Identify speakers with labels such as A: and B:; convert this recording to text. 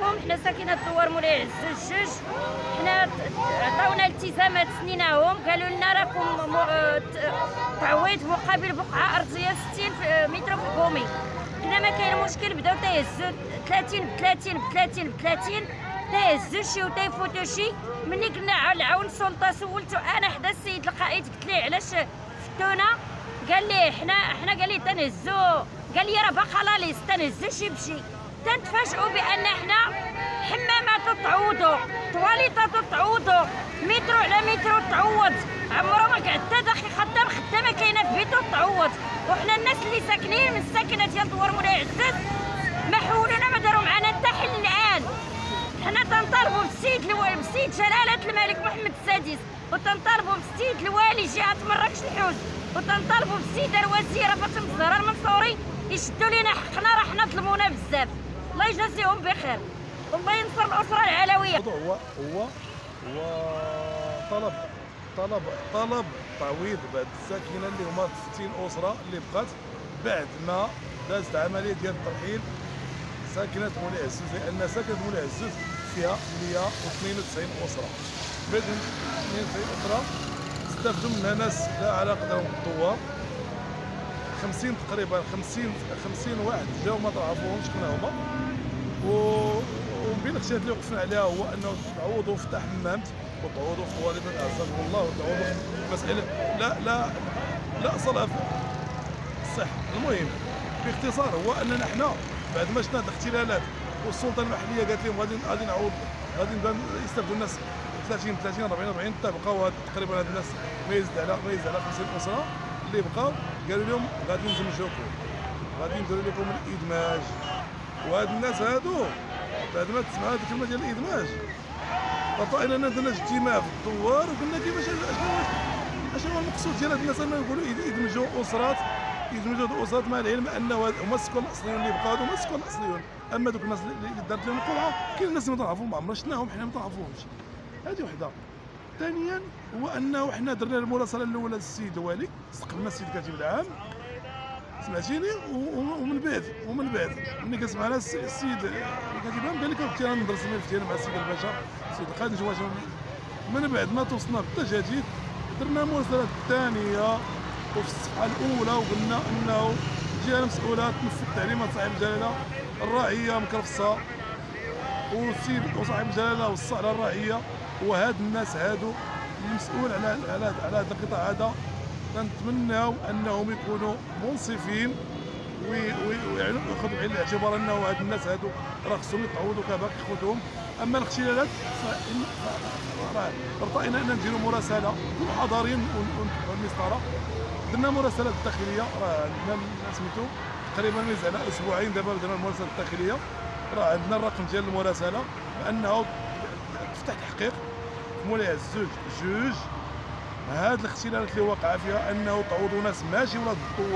A: عليكم. حنا ساكنه الدوار مولاي عزوز جوج. حنا عطاونا التزامات سنيناهم، قالوا لنا راكم تعويض مقابل بقعه ارضيه 60 متر في الكومي. قلنا ما كاين مشكل، بداو تيهزوا 30 ب 30 ب 30 ب 30، تيهزوا شي وتيفوتوا شي. مني قلنا على عون السلطه سولتو انا حدا السيد القائد، قلت ليه علاش فتونا، قال لي حنا قال لي تنهزوا، قال لي راه باقا لا ليست تنهزوا شي بشي. تنتفاجئوا بان حنا حمامات تعوضوا، تواليطات تعوضوا، مترو على مترو تعوض، عمره ما قعد حتى داخل خدامه كاينه في بيتو تعوض. وحنا الناس اللي ساكنين من الساكنه ديال دوار مولاي عزاز ما حولونا، ما داروا معنا حتى حل الان. حنا تنطالبوا بالسيد جلاله الملك محمد السادس، وتنطالبوا بالسيد الوالي جهه مراكش الحوز، وتنطالبوا بالسيده الوزيره فاطمه الزهراء المنصوري يشدوا لينا حقنا، راه حنا ظلمونا بزاف. الله يجازيهم بخير والله ينصر الاسره العلويه.
B: الموضوع هو طلب تعويض بعد الساكنه اللي هما 60 اسره اللي بقات بعد ما دازت عمليه ديال الترحيل ساكنه مولاي عزوز، لان ساكنه مولاي عزوز فيها 192 اسره. بعد 192 اسره استفدوا منها ناس لا علاقه لهم بالدوار، 50 تقريبا 50 واحد جاو ما تعرفوهمش شكون هما. ومن بين الاشياء اللي وقفنا عليها هو انه تعوضوا في حمامات، وتعوضوا في والدة اعزكم الله، وتعوضوا في مساله لا اصل لها في الصحه. المهم باختصار هو اننا حنا بعد ما شفنا الاختلالات والسلطه المحليه قالت لهم غادي نعوض، غادي يستافدوا الناس 30 40 حتى بقاو تقريبا هاد الناس ما يزيد على 50 اسره اللي بقاو. قالوا لهم غادي ندمجوكم، غادي نديروا لكم الادماج. وهاد الناس هادو بعد ما تسمع هاد الكلمه ديال الادماج عطينا درنا اجتماع في الدوار وقلنا كيفاش اشنو هو المقصود ديال هاد الناس انه يقولوا يدمجوا اسرات، مع العلم انه هما السكان الاصليون اللي بقاو هما السكان الاصليون. اما دوك الناس اللي دارت لهم القرعه كاين الناس اللي ما تعرفوهم، ما عمرنا شفناهم، حنا ما تعرفوهمش. هذه وحده. ثانيا هو انه حنا درنا المراسله الاولى للسيد الوالي، استقبلنا السيد الكاتب العام سمعتيني، ومن بعد ملي كنسمعنا السيد الكاتب العام قال لك كنت انا ندرس الملف ديالي مع السيد الباشا السيد القائد جواش. من بعد ما توصلنا بالتجديد درنا المراسله الثانيه وفي الصفحه الاولى وقلنا انه الجهه المسؤوله تنفذ تعليمات صاحب الجلاله، الرعيه مكرفصه، والسيد وصاحب الجلاله وصى على الرعيه. وهاد الناس هادو المسؤول على هذا القطاع هذا كنتمناو انهم يكونوا منصفين وياخذوا بعين الاعتبار انه هاد الناس هادو راه خصهم يتعوضوا كباقي خوتهم. اما الاختلالات راه ارتئينا ان نديروا مراسله حضاريا ونتبعوا المسطره. درنا مراسله الداخليه، راه عندنا سميتو تقريبا مازال على اسبوعين دابا درنا المراسله الداخليه، راه عندنا الرقم ديال المراسله بانه تفتح تحقيق مولاي عزوز جوج. هاد الاختلالات اللي وقع فيها انه تعوضوا ناس ماشي ولاد الدوار.